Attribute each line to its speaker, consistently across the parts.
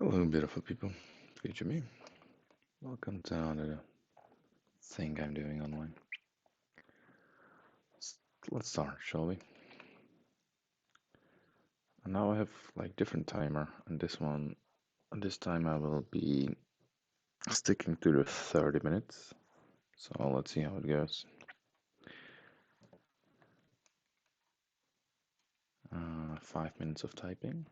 Speaker 1: Hello, beautiful people. Future me. Welcome to another thing I'm doing online. S- Let's start, shall we? And now I have like different timer, and this time I will be sticking to the 30 minutes. So let's see how it goes. 5 minutes of typing.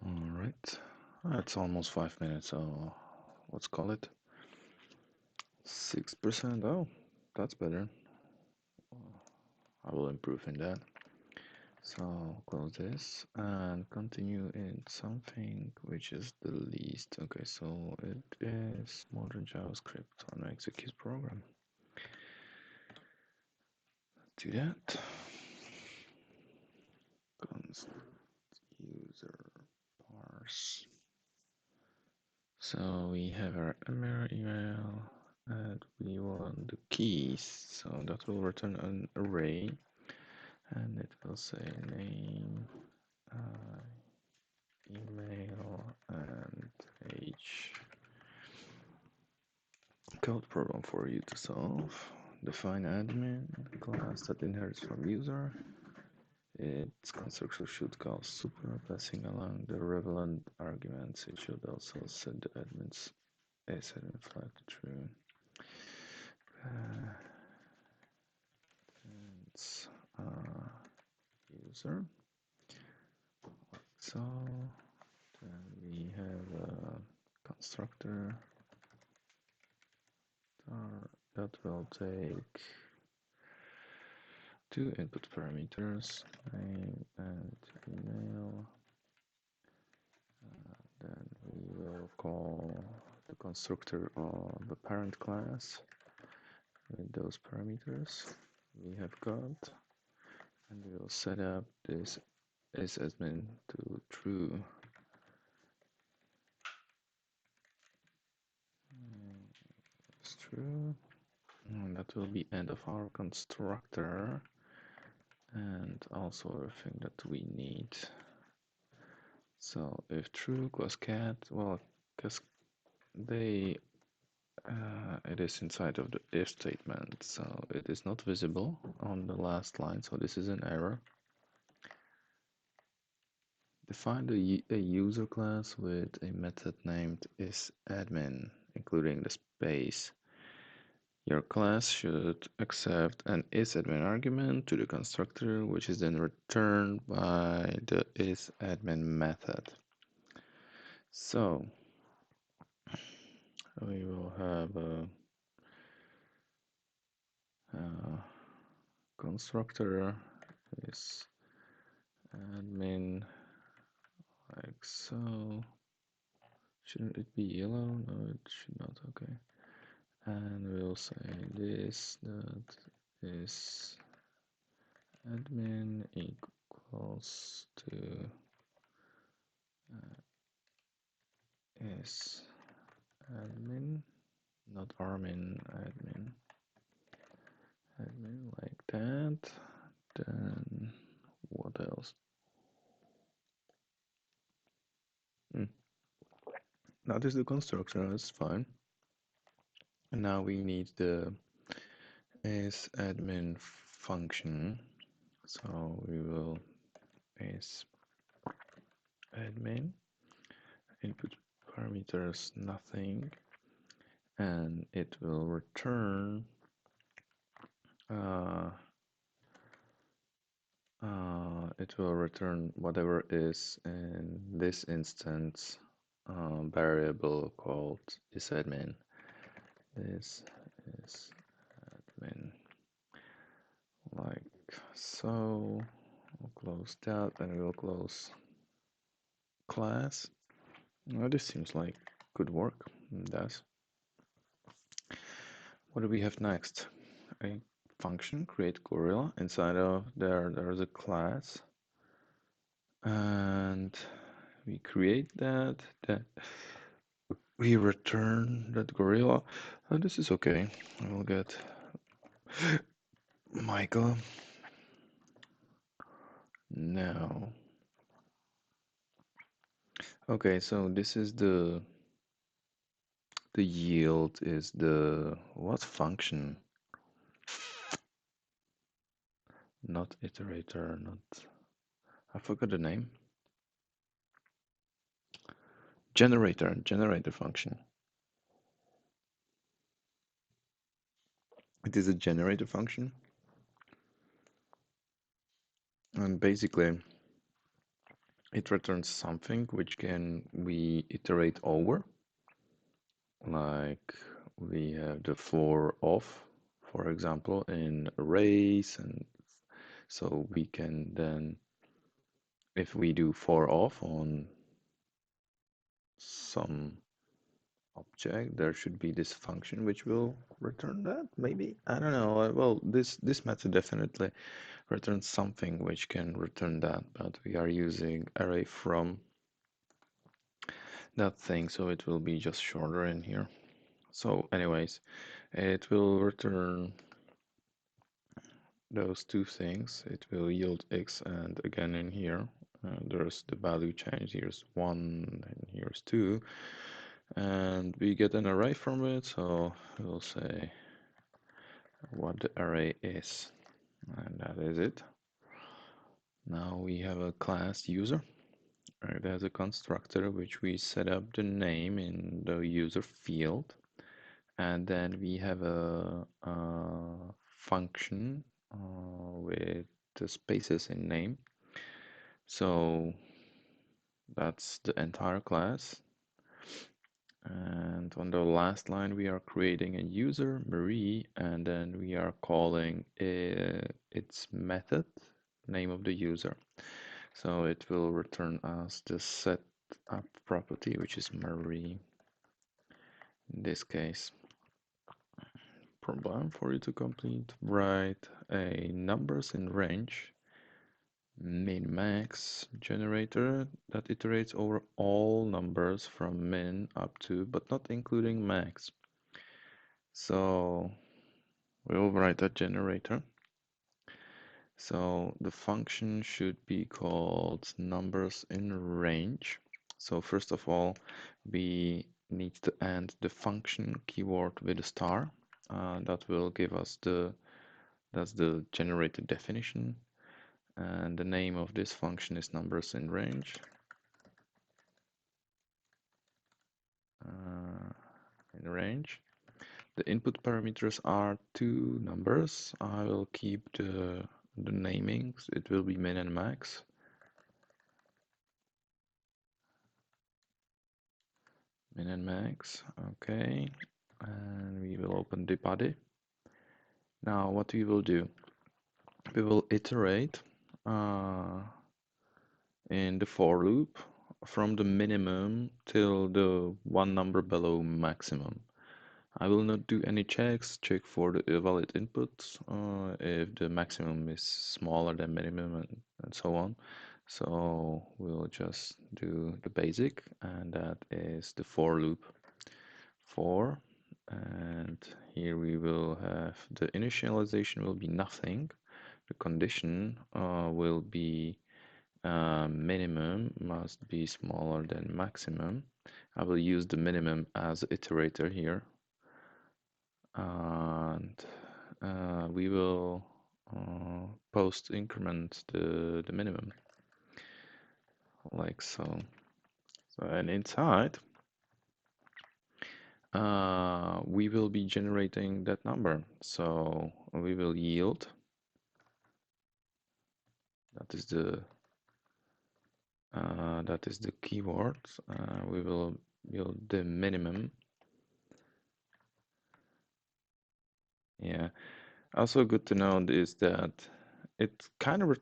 Speaker 1: All right. It's almost 5 minutes, so let's call it 6%. Oh, that's better. I will improve in that. So close this and continue in something which is the least. Okay, so it is modern JavaScript on execute program. Do that. Const user parse. So we have our email and we want the keys. So that will return an array and it will say name, email, and age. Code problem for you to solve. Define admin class that inherits from user. Its constructor should call super, passing along the relevant arguments. It should also set the admin's admin flag to true. It's user. So then we have a constructor that will take two input parameters, name and email. Then we will call the constructor of the parent class with those parameters we have got, and we will set up this admin to true. It's true. And that will be end of our constructor and also everything that we need. So if true class cat, well, because they it is inside of the if statement, so it is not visible on the last line, so this is an error. Define a user class with a method named isAdmin, including the space. Your class should accept an isAdmin argument to the constructor, which is then returned by the isAdmin method. So we will have a constructor is admin like so. Shouldn't it be yellow? No, it should not. Okay. And we'll say this that is admin equals to is admin, not armin, admin like that. Then what else? That is the constructor, that's fine. And now we need the is admin function. So we will is admin input parameters nothing, and it will return whatever is in this instance variable called isAdmin. This is admin like so. We'll close that and we'll close class. Well, this seems like good work. It does. What do we have next? A function create gorilla. Inside of there's a class, and we create that we return that gorilla. This is okay. I will get Michael now. Okay, so this is the yield is the what function? Not iterator, not I forgot the name. Generator function. It is a generator function. And basically it returns something which can we iterate over. Like we have the for of, for example, in arrays, and so we can then if we do for off on some object, there should be this function which will return that, maybe? I don't know. Well, this method definitely returns something which can return that, but we are using array from that thing, so it will be just shorter in here. So anyways, it will return those two things. It will yield x, and again in here, there's the value change. Here's 1 and here's 2, and we get an array from it, so we'll say what the array is, and that is it. Now we have a class user. It has a constructor which we set up the name in the user field, and then we have a function with the spaces in name. So that's the entire class. And on the last line, we are creating a user, Marie, and then we are calling its method, name of the user. So it will return us the setup property, which is Marie in this case. Problem for you to complete: write a numbers in range min-max generator that iterates over all numbers from min up to, but not including max. So we'll write that generator. So the function should be called numbers in range. So first of all, we need to end the function keyword with a star. That will give us that's the generated definition. And the name of this function is numbers in range. In range. The input parameters are two numbers. I will keep the namings. It will be min and max. Min and max. Okay. And we will open the body. Now what we will do, we will iterate in the for loop from the minimum till the one number below maximum. I will not do any checks, check for the valid inputs if the maximum is smaller than minimum and so on. So we'll just do the basic, and that is the for loop. For, and here we will have the initialization will be nothing. The condition will be minimum must be smaller than maximum. I will use the minimum as iterator here, and we will post increment the minimum like so. So, and inside we will be generating that number. So we will yield, that is the keyword. We will yield the minimum. Yeah. Also good to know is that it kind of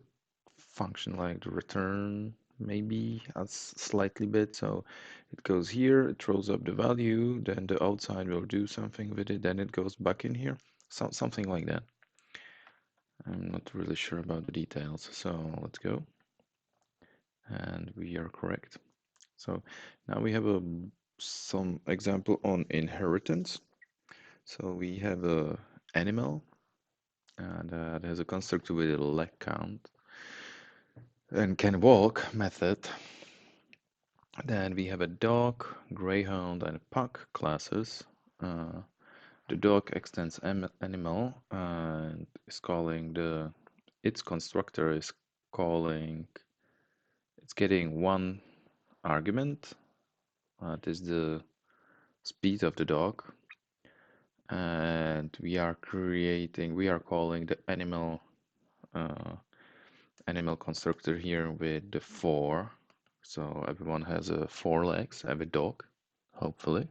Speaker 1: function like the return maybe a slightly bit. So it goes here, it throws up the value, then the outside will do something with it, then it goes back in here. Something like that. I'm not really sure about the details. So let's go. And we are correct. So now we have some example on inheritance. So we have a animal and it has a constructor with a leg count and can walk method. Then we have a dog, greyhound, and pug classes. The dog extends animal and is calling its constructor is calling, it's getting one argument. That is the speed of the dog. And we are calling the animal constructor here with the 4. So everyone has 4 legs, every dog, hopefully.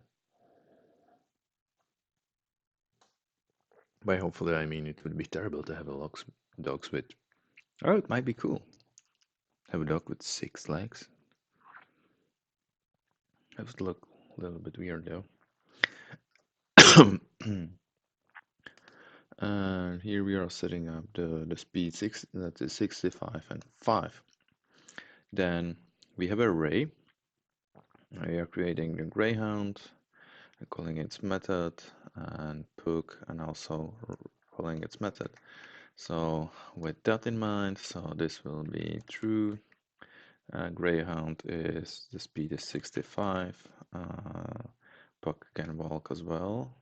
Speaker 1: By hopefully, I mean it would be terrible to have dogs with. Oh, it might be cool. Have a dog with 6 legs. That would look a little bit weird though. And here we are setting up the speed six, that is 65 and 5. Then we have an array. We are creating the greyhound, calling its method, and Puck, and also calling its method. So with that in mind, so this will be true. Greyhound is the speed is 65. Puck can walk as well,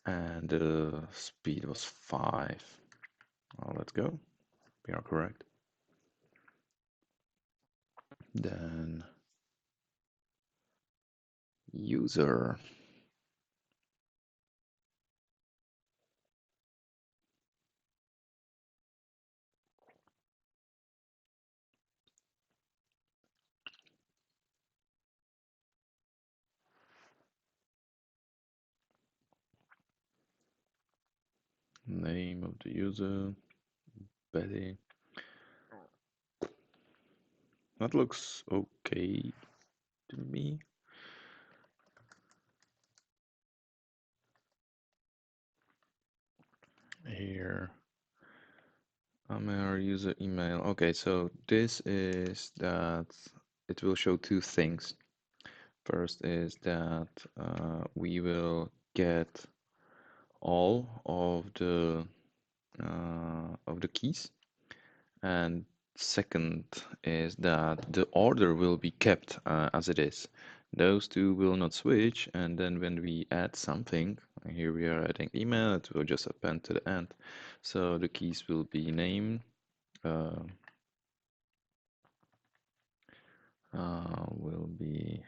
Speaker 1: and the speed was 5. Let's go. We are correct. Then user. Name of the user, Betty. That looks okay to me. Here, our user email. Okay, so this is that it will show two things. First is that we will get all of the keys, and second is that the order will be kept as it is. Those two will not switch, and then when we add something, here we are adding email, it will just append to the end. So the keys will be name, uh, will be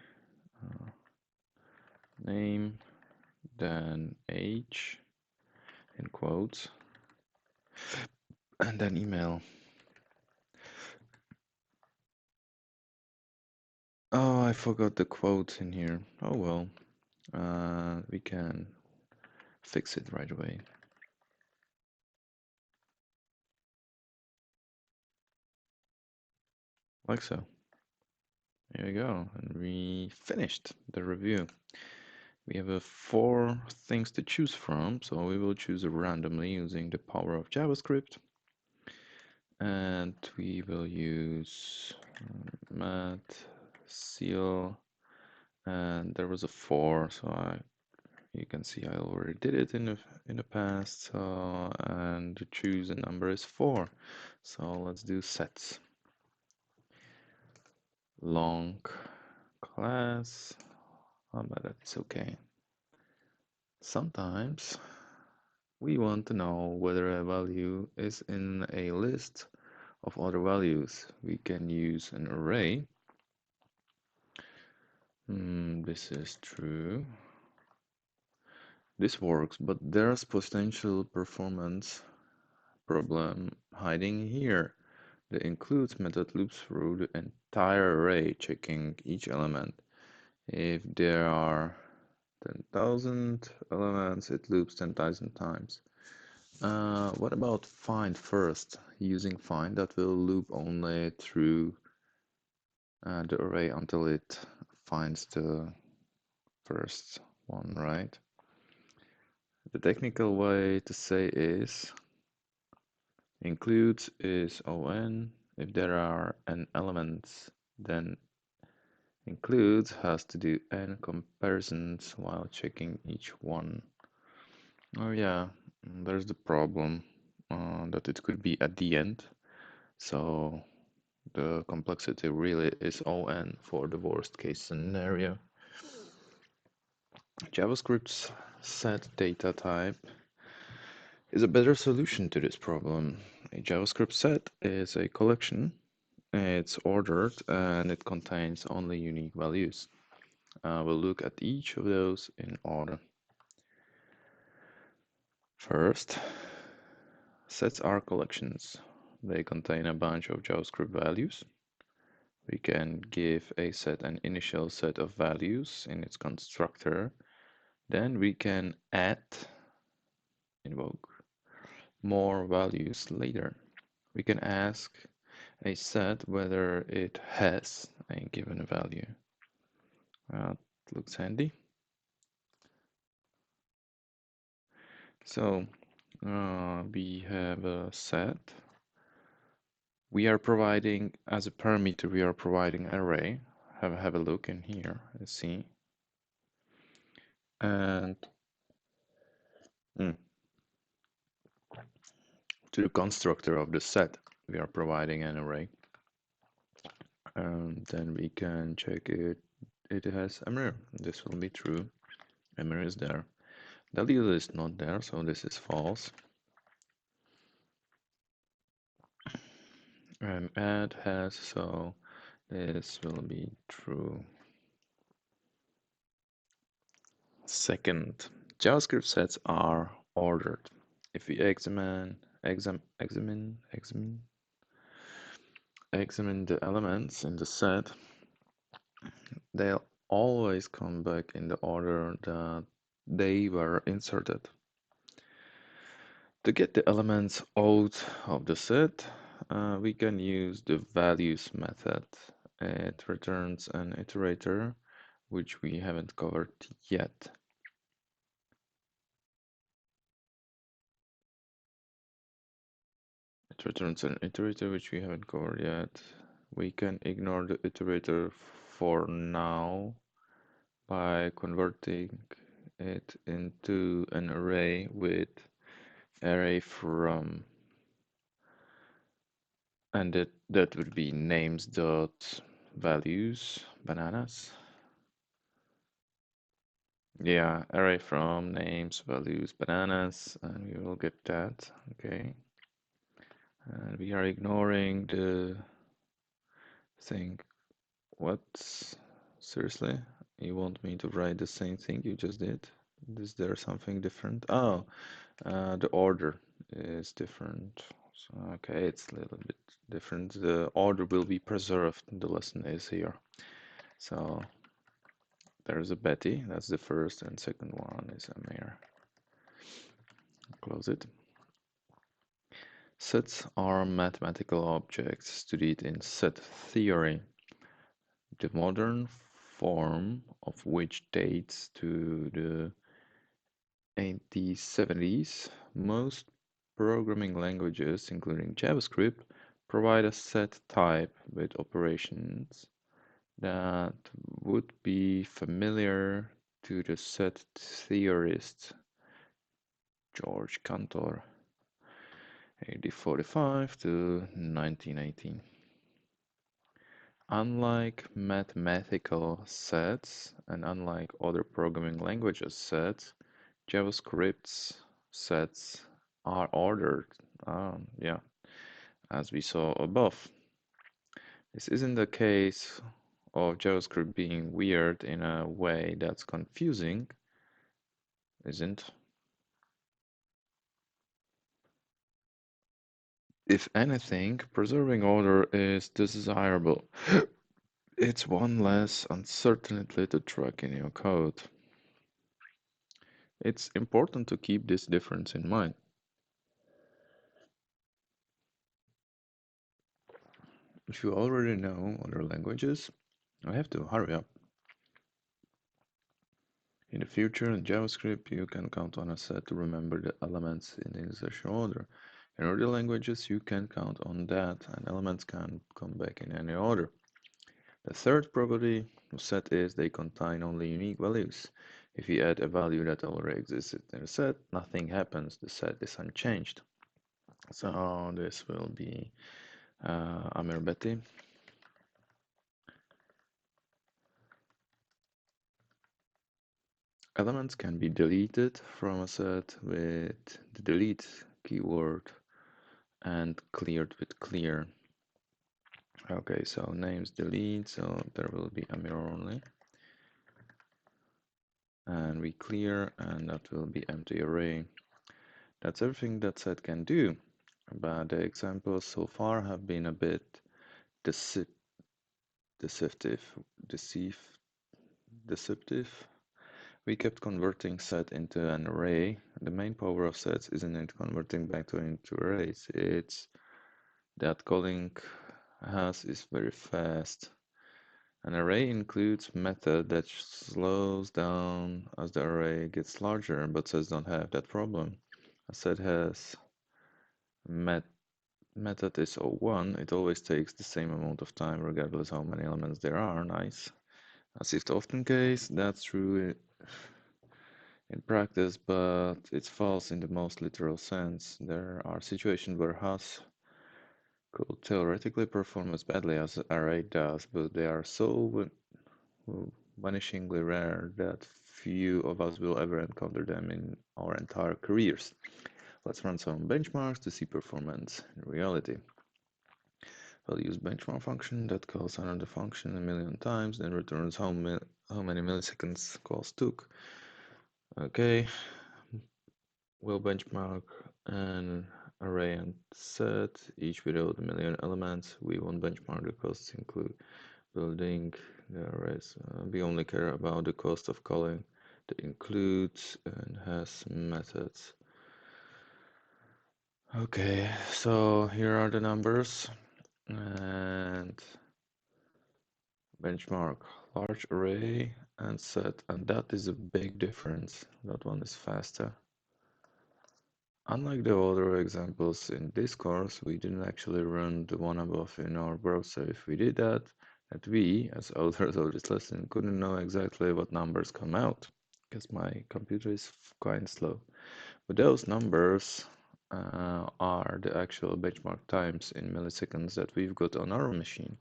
Speaker 1: name, then age in quotes, and then email. Oh, I forgot the quote in here. Oh well, we can fix it right away. Like so. There we go, and we finished the review. We have 4 things to choose from, so we will choose randomly using the power of JavaScript. And we will use mat, seal, and there was a 4, so you can see I already did it in the past. And to choose a number is 4. So let's do sets. Long class. But that's okay. Sometimes we want to know whether a value is in a list of other values. We can use an array. This is true. This works, but there's potential performance problem hiding here. The includes method loops through the entire array, checking each element. If there are 10,000 elements, it loops 10,000 times. What about find first? Using find, that will loop only through the array until it finds the first one, right? The technical way to say is includes is on. If there are n elements, then includes has to do n comparisons while checking each one. Oh yeah, there's the problem that it could be at the end. So the complexity really is on for the worst case scenario. JavaScript's set data type is a better solution to this problem. A JavaScript set is a collection, it's ordered, and it contains only unique values. We'll look at each of those in order. First, sets are collections. They contain a bunch of JavaScript values. We can give a set an initial set of values in its constructor. Then we can invoke more values later. We can ask a set whether it has a given value. It looks handy. So we have a set. We are providing, as a parameter, we are providing an array. Have a look in here and see. And mm, to the constructor of the set, we are providing an array. And then we can check it has a mirror. This will be true. A mirror is there. W is not there, so this is false. Add has, so this will be true. Second, JavaScript sets are ordered. If we examine the elements in the set, they'll always come back in the order that they were inserted. To get the elements out of the set, we can use the values method. It returns an iterator, which we haven't covered yet. It returns an iterator, which we haven't covered yet. We can ignore the iterator for now by converting it into an array with array from, and that would be names dot values bananas. Yeah, array from names values bananas, and we will get that. Okay, and we are ignoring the thing. What? Seriously? You want me to write the same thing you just did? Is there something different? Oh, the order is different. So, okay, it's a little bit different. The order will be preserved. The lesson is here. So there's a Betty. That's the first, and second one is a mayor. Close it. Sets are mathematical objects studied in set theory, the modern form of which dates to the 1970s. Most programming languages, including JavaScript, provide a set type with operations that would be familiar to the set theorist George Cantor, 1845 to 1918. Unlike mathematical sets and unlike other programming languages sets, JavaScript's sets are ordered. Yeah, as we saw above. This isn't the case of JavaScript being weird in a way that's confusing, isn't? If anything, preserving order is desirable. It's one less uncertainty to track in your code. It's important to keep this difference in mind. If you already know other languages, I have to hurry up. In the future, in JavaScript, you can count on a set to remember the elements in the insertion order. In other languages, you can count on that, and elements can come back in any order. The third property of set is they contain only unique values. If you add a value that already existed in the set, nothing happens. The set is unchanged. So this will be Amir Betty. Elements can be deleted from a set with the delete keyword and cleared with clear. Okay, so names delete, so there will be a mirror only. And we clear, and that will be empty array. That's everything that set can do. But the examples so far have been a bit deceptive. Deceptive. We kept converting set into an array. The main power of sets isn't it converting back into arrays, it's that calling has is very fast. An array includes method that slows down as the array gets larger, but sets don't have that problem. A set has met method is O1, it always takes the same amount of time regardless how many elements there are. Nice. As is often case, that's true in practice, but it's false in the most literal sense. There are situations where has could theoretically perform as badly as an array does, but they are so vanishingly rare that few of us will ever encounter them in our entire careers. Let's run some benchmarks to see performance in reality. We'll use benchmark function that calls another function a million times, then returns how many milliseconds calls took. Okay, we'll benchmark an array and set, each without a million elements. We won't benchmark the costs include building the arrays. We only care about the cost of calling the includes and has methods. Okay, so here are the numbers and benchmark large array and set, and that is a big difference. That one is faster. Unlike the other examples in this course, we didn't actually run the one above in our browser. If we did that, we, as authors of this lesson, couldn't know exactly what numbers come out, because my computer is quite slow. But those numbers are the actual benchmark times in milliseconds that we've got on our machine.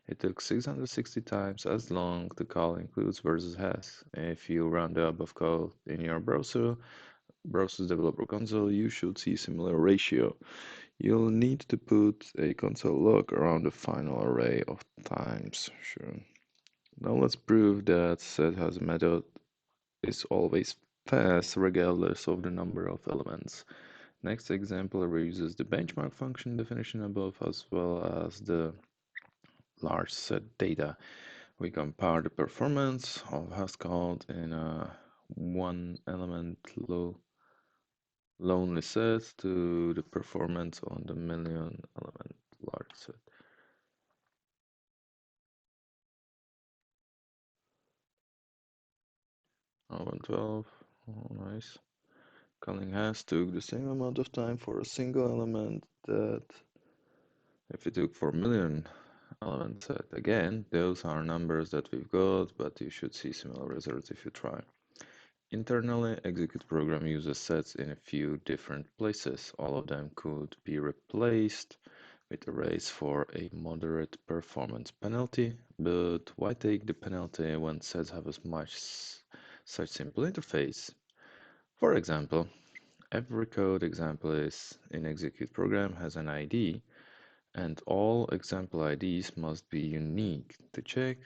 Speaker 1: It took 660 times as long to call includes versus has. If you run the above code in your browser's developer console, you should see similar ratio. You'll need to put a console log around the final array of times. Sure. Now let's prove that set has a method is always fast regardless of the number of elements. Next example reuses the benchmark function definition above as well as the large set data. We compare the performance of Haskell in a one element lonely set to the performance on the million element large set. Oh, 112. Oh, nice. Calling has took the same amount of time for a single element that if it took for a million element set. Again, those are numbers that we've got, but you should see similar results if you try. Internally, execute program uses sets in a few different places. All of them could be replaced with arrays for a moderate performance penalty, but why take the penalty when sets have as much such simple interface? For example, every code example is in execute program has an ID, and all example IDs must be unique. To check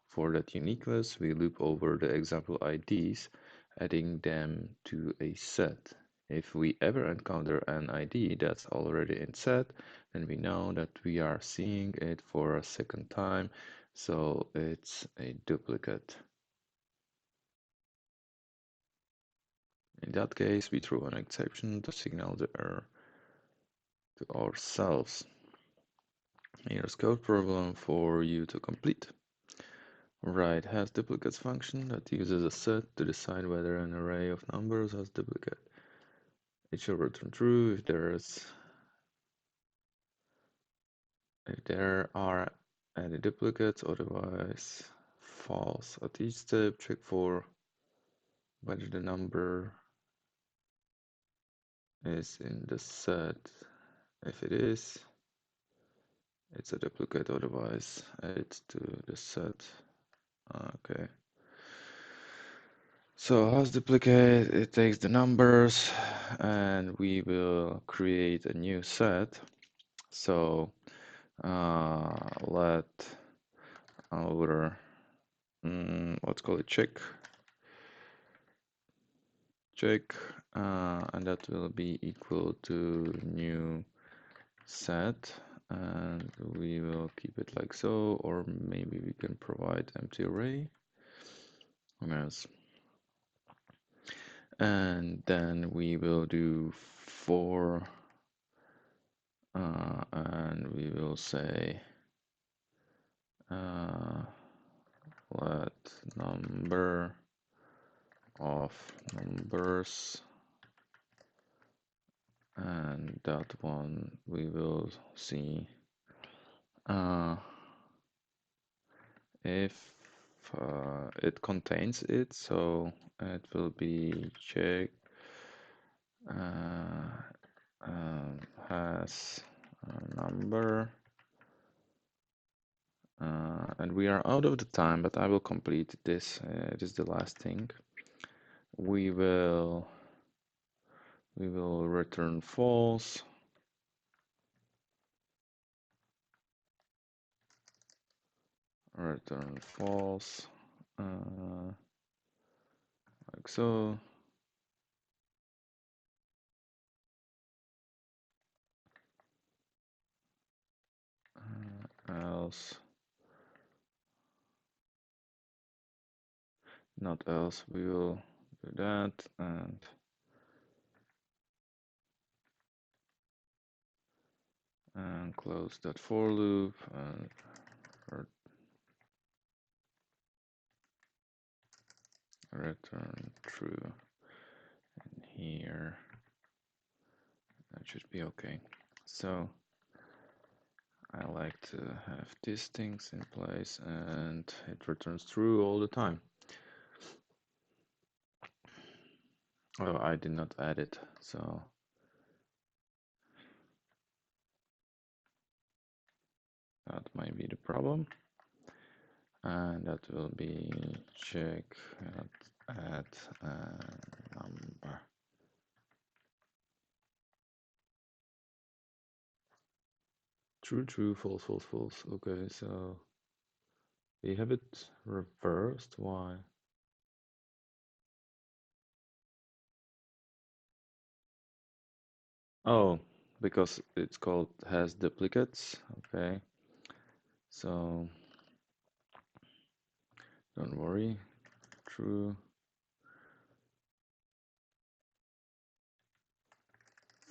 Speaker 1: for that uniqueness, we loop over the example IDs, adding them to a set. If we ever encounter an ID that's already in set, then we know that we are seeing it for a second time, so it's a duplicate. In that case, we throw an exception to signal the error to ourselves. Here's code problem for you to complete. Right has duplicates function that uses a set to decide whether an array of numbers has duplicate. It shall return true if there are any duplicates, otherwise false. At each step, check for whether the number is in the set. If it is, it's a duplicate, otherwise add it to the set. Okay. So as duplicate, it takes the numbers and we will create a new set. So let our, let's call it check, and that will be equal to new set, and we will keep it like so, or maybe we can provide empty array. Yes. And then we will do for, and we will say uh, let number of numbers, and that one we will see if it contains it, so it will be check has a number, and we are out of the time, but I will complete this. It is the last thing. We will return false. Return false, like so. Else, not else, we will do that and close that for loop and return true. And here that should be okay. So I like to have these things in place and it returns true all the time. Oh, I did not add it, so that might be the problem. And that will be check at number. True, true, false, false, false. Okay, so we have it reversed. Why? Oh, because it's called has duplicates. Okay, so don't worry. True,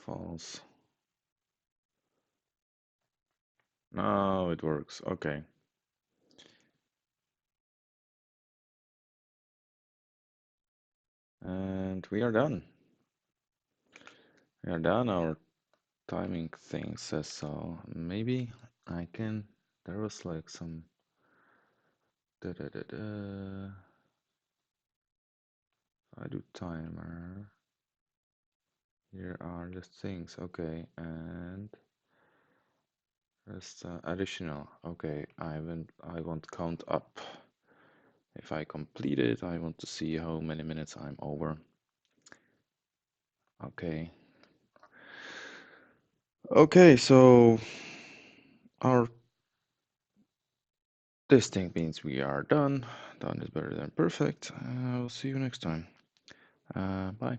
Speaker 1: false. No, it works. Okay. And we are done. We are done. Our timing thing says so. Maybe I can. There was like some. Da, da, da, da. I do timer. Here are the things. Okay, and that's additional. Okay, I won't count up. If I complete it, I want to see how many minutes I'm over. Okay. Okay, so our this thing means we are done. Done is better than perfect. I'll see you next time. Bye.